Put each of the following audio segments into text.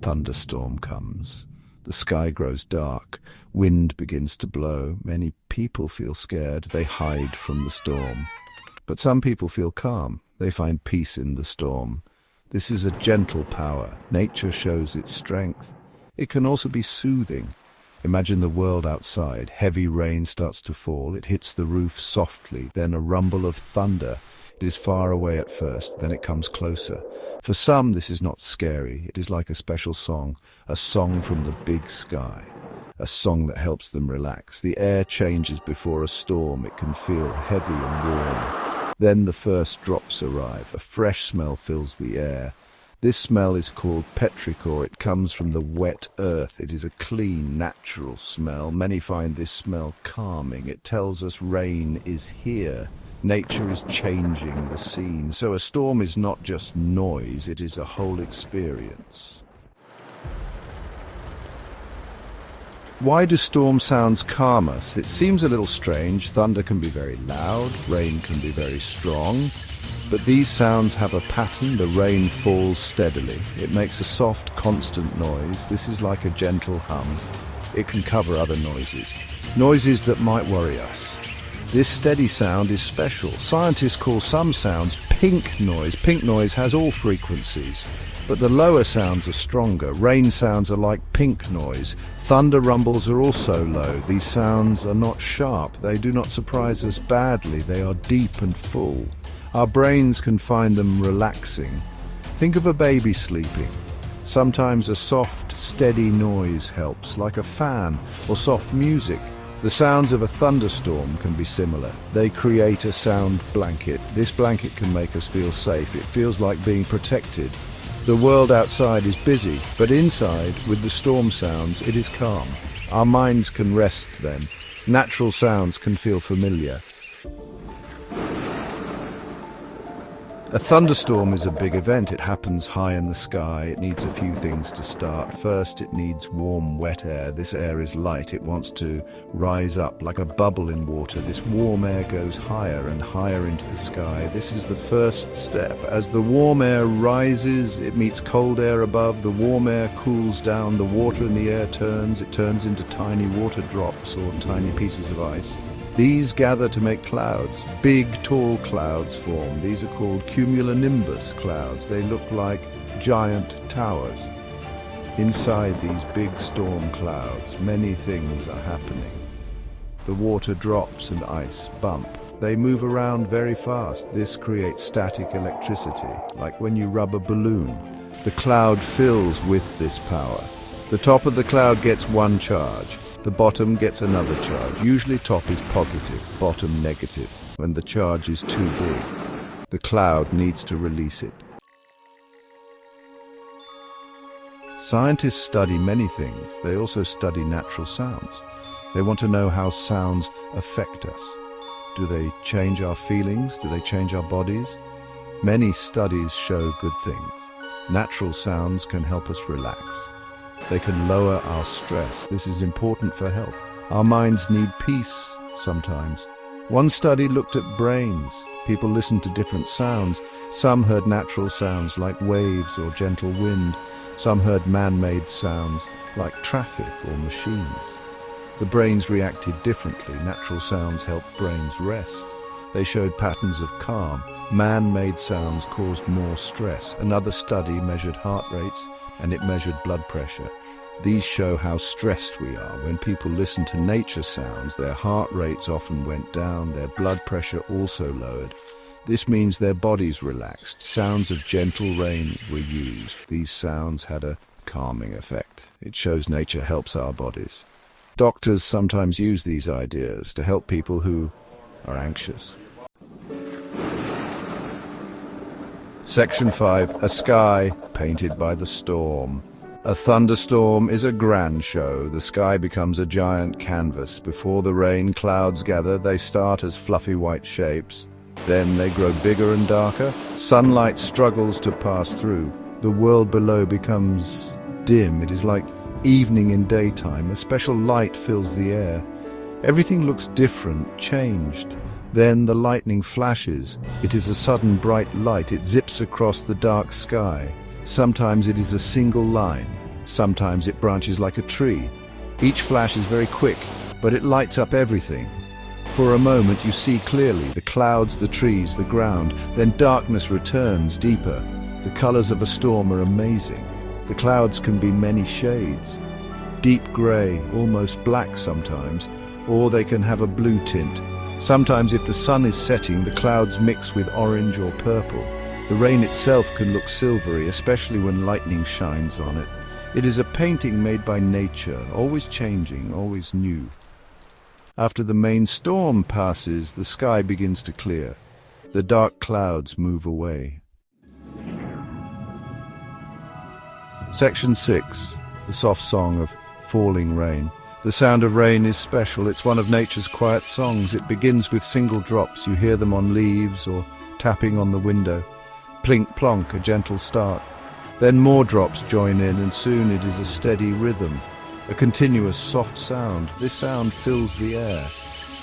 thunderstorm comes. The sky grows dark, wind begins to blow. Many people feel scared, they hide from the storm. But some people feel calm, they find peace in the storm. This is a gentle power. Nature shows its strength. It can also be soothing. Imagine the world outside. Heavy rain starts to fall. It hits the roof softly, then a rumble of thunder. It is far away at first, then it comes closer. For some, this is not scary. It is like a special song, a song from the big sky, a song that helps them relax. The air changes before a storm. It can feel heavy and warm. Then the first drops arrive. A fresh smell fills the air. This smell is called petrichor. It comes from the wet earth. It is a clean, natural smell. Many find this smell calming. It tells us rain is here. Nature is changing the scene. So a storm is not just noise, it is a whole experience. Why do storm sounds calm us? It seems a little strange. Thunder can be very loud, rain can be very strong. But these sounds have a pattern. The rain falls steadily. It makes a soft, constant noise. This is like a gentle hum. It can cover other noises, noises that might worry us. This steady sound is special. Scientists call some sounds pink noise. Pink noise has all frequencies, but the lower sounds are stronger. Rain sounds are like pink noise. Thunder rumbles are also low. These sounds are not sharp. They do not surprise us badly. They are deep and full. Our brains can find them relaxing. Think of a baby sleeping. Sometimes a soft, steady noise helps, like a fan or soft music. The sounds of a thunderstorm can be similar. They create a sound blanket. This blanket can make us feel safe. It feels like being protected. The world outside is busy, but inside, with the storm sounds, it is calm. Our minds can rest then. Natural sounds can feel familiar. A thunderstorm is a big event. It happens high in the sky. It needs a few things to start. First, it needs warm, wet air. This air is light. It wants to rise up like a bubble in water. This warm air goes higher and higher into the sky. This is the first step. As the warm air rises, it meets cold air above. The warm air cools down. The water in the air turns. It turns into tiny water drops or tiny pieces of ice. These gather to make clouds. Big, tall clouds form. These are called cumulonimbus clouds. They look like giant towers. Inside these big storm clouds, many things are happening. The water drops and ice bump. They move around very fast. This creates static electricity, like when you rub a balloon. The cloud fills with this power. The top of the cloud gets one charge. The bottom gets another charge. Usually top is positive, bottom negative. When the charge is too big, the cloud needs to release it. Scientists study many things. They also study natural sounds. They want to know how sounds affect us. Do they change our feelings? Do they change our bodies? Many studies show good things. Natural sounds can help us relax. They can lower our stress. This is important for health. Our minds need peace sometimes. One study looked at brains. People listened to different sounds. Some heard natural sounds like waves or gentle wind. Some heard man-made sounds like traffic or machines. The brains reacted differently. Natural sounds helped brains rest. They showed patterns of calm. Man-made sounds caused more stress. Another study measured heart rates and it measured blood pressure. These show how stressed we are. When people listen to nature sounds, their heart rates often went down, their blood pressure also lowered. This means their bodies relaxed. Sounds of gentle rain were used. These sounds had a calming effect. It shows nature helps our bodies. Doctors sometimes use these ideas to help people who are anxious. Section 5. A sky painted by the storm. A thunderstorm is a grand show. The sky becomes a giant canvas. Before the rain, clouds gather. They start as fluffy white shapes. Then they grow bigger and darker. Sunlight struggles to pass through. The world below becomes dim. It is like evening in daytime. A special light fills the air. Everything looks different, changed. Then the lightning flashes. It is a sudden bright light. It zips across the dark sky. Sometimes it is a single line. Sometimes it branches like a tree. Each flash is very quick, but it lights up everything. For a moment you see clearly the clouds, the trees, the ground. Then darkness returns deeper. The colors of a storm are amazing. The clouds can be many shades. Deep gray, almost black sometimes, or they can have a blue tint. Sometimes if the sun is setting, the clouds mix with orange or purple. The rain itself can look silvery, especially when lightning shines on it. It is a painting made by nature, always changing, always new. After the main storm passes, the sky begins to clear. The dark clouds move away. Section 6. The soft song of falling rain. The sound of rain is special. It's one of nature's quiet songs. It begins with single drops. You hear them on leaves or tapping on the window. Plink plonk, a gentle start. Then more drops join in, and soon it is a steady rhythm, a continuous soft sound. This sound fills the air.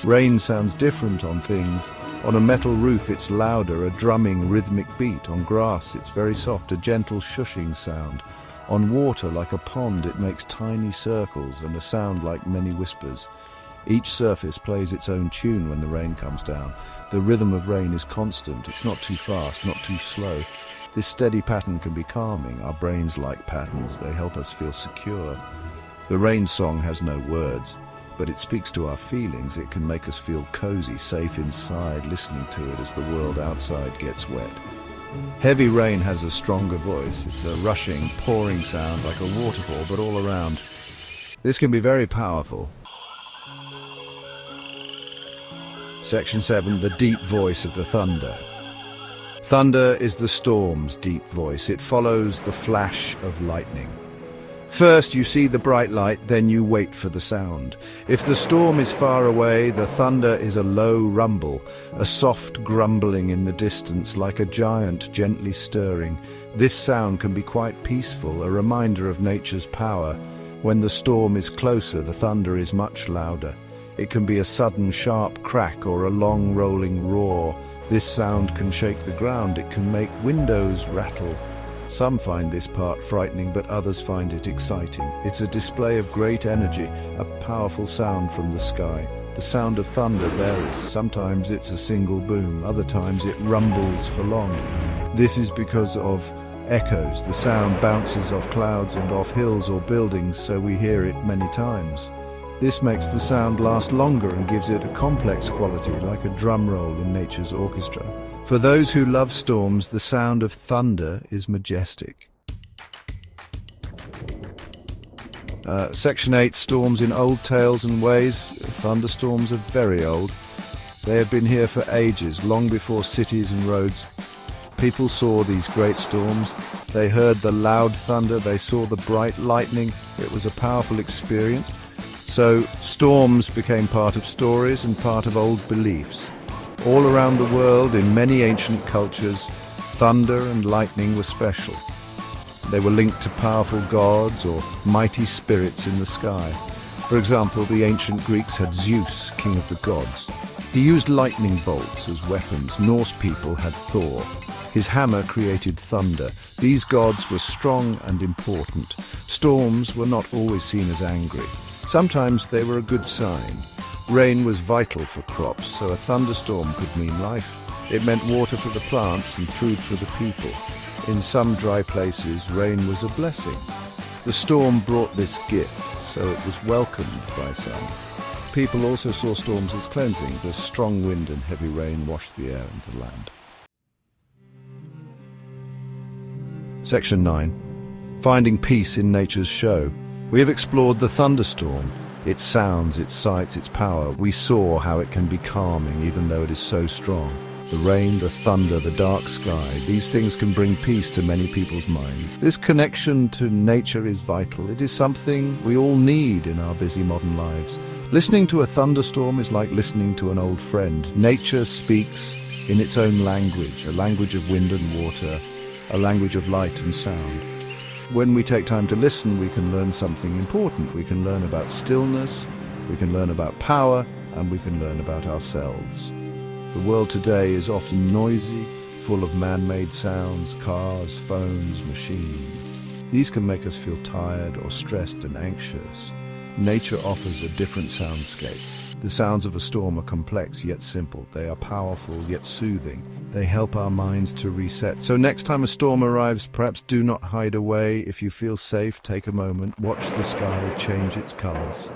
Rain sounds different on things. On a metal roof it's louder, a drumming rhythmic beat. On grass it's very soft, a gentle shushing sound. On water, like a pond, it makes tiny circles and a sound like many whispers. Each surface plays its own tune when the rain comes down. The rhythm of rain is constant. It's not too fast, not too slow. This steady pattern can be calming. Our brains like patterns. They help us feel secure. The rain song has no words, but it speaks to our feelings. It can make us feel cozy, safe inside, listening to it as the world outside gets wet. Heavy rain has a stronger voice. It's a rushing, pouring sound like a waterfall, but all around. This can be very powerful. Section 7. The deep voice of the thunder. Thunder is the storm's deep voice. It follows the flash of lightning. First you see the bright light, then you wait for the sound. If the storm is far away, the thunder is a low rumble, a soft grumbling in the distance, like a giant gently stirring. This sound can be quite peaceful, a reminder of nature's power. When the storm is closer, the thunder is much louder. It can be a sudden sharp crack or a long rolling roar. This sound can shake the ground. It can make windows rattle. Some find this part frightening, but others find it exciting. It's a display of great energy, a powerful sound from the sky. The sound of thunder varies. Sometimes it's a single boom, other times it rumbles for long. This is because of echoes. The sound bounces off clouds and off hills or buildings, so we hear it many times. This makes the sound last longer and gives it a complex quality, like a drum roll in nature's orchestra. For those who love storms, the sound of thunder is majestic. Section 8. Storms in old tales and ways. Thunderstorms are very old. They have been here for ages, long before cities and roads. People saw these great storms. They heard the loud thunder. They saw the bright lightning. It was a powerful experience. So storms became part of stories and part of old beliefs. All around the world, in many ancient cultures, thunder and lightning were special. They were linked to powerful gods or mighty spirits in the sky. For example, the ancient Greeks had Zeus, king of the gods. He used lightning bolts as weapons. Norse people had Thor. His hammer created thunder. These gods were strong and important. Storms were not always seen as angry. Sometimes they were a good sign. Rain was vital for crops, so a thunderstorm could mean life. It meant water for the plants and food for the people. In some dry places, rain was a blessing. The storm brought this gift, so it was welcomed by some. People also saw storms as cleansing. The strong wind and heavy rain washed the air and the land. Section 9. Finding peace in nature's show. We have explored the thunderstorm, its sounds, its sights, its power. We saw how it can be calming even though it is so strong. The rain, the thunder, the dark sky, these things can bring peace to many people's minds. This connection to nature is vital. It is something we all need in our busy modern lives. Listening to a thunderstorm is like listening to an old friend. Nature speaks in its own language, a language of wind and water, a language of light and sound. When we take time to listen, we can learn something important. We can learn about stillness, we can learn about power, and we can learn about ourselves. The world today is often noisy, full of man-made sounds, cars, phones, machines. These can make us feel tired or stressed and anxious. Nature offers a different soundscape. The sounds of a storm are complex yet simple. They are powerful yet soothing. They help our minds to reset. So next time a storm arrives, perhaps do not hide away. If you feel safe, take a moment, watch the sky change its colors.